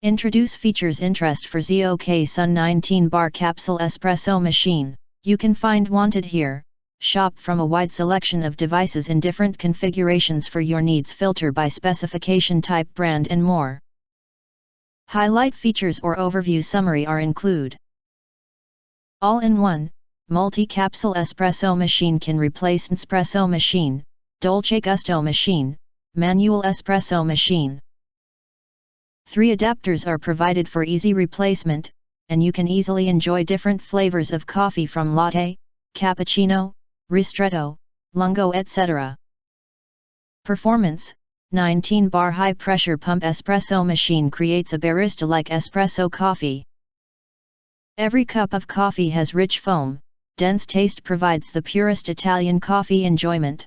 Introduce features interest for ZOKSUN 19 Bar Capsule Espresso Machine. You can find wanted here. Shop from a wide selection of devices in different configurations for your needs. Filter by specification type, brand and more. Highlight features or overview summary are include. All-in-one, multi-capsule espresso machine can replace Nespresso machine, Dolce Gusto machine, manual espresso machine. 3 adapters are provided for easy replacement, and you can easily enjoy different flavors of coffee from latte, cappuccino, ristretto, lungo etc. Performance: 19 bar high pressure pump espresso machine creates a barista-like espresso coffee. Every cup of coffee has rich foam, dense taste, provides the purest Italian coffee enjoyment.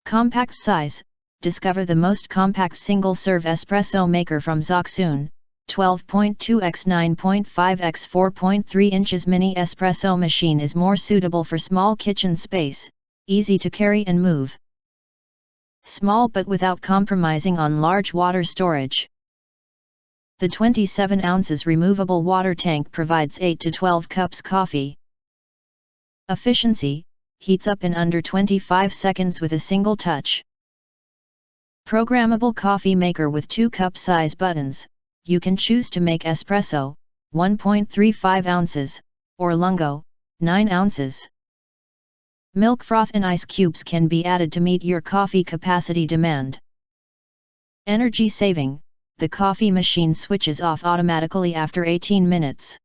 Compact size: discover the most compact single-serve espresso maker from ZOKSUN, 12.2 x 9.5 x 4.3 inches. Mini espresso machine is more suitable for small kitchen space, easy to carry and move. Small but without compromising on large water storage. The 27 ounces removable water tank provides 8 to 12 cups coffee. Efficiency: heats up in under 25 seconds with a single touch. Programmable coffee maker with 2 cup size buttons. You can choose to make espresso, 1.35 ounces, or lungo, 9 ounces. Milk froth and ice cubes can be added to meet your coffee capacity demand. Energy saving: the coffee machine switches off automatically after 18 minutes.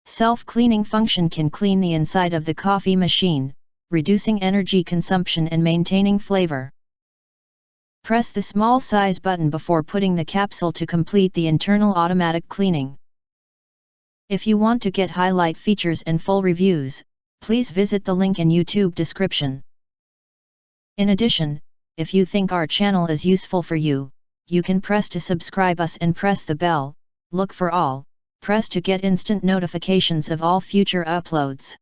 Self-cleaning function can clean the inside of the coffee machine, reducing energy consumption and maintaining flavor. Press the small size button before putting the capsule to complete the internal automatic cleaning. If you want to get highlight features and full reviews, please visit the link in YouTube description. In addition, if you think our channel is useful for you, you can press to subscribe us and press the bell. Look for all. Press to get instant notifications of all future uploads.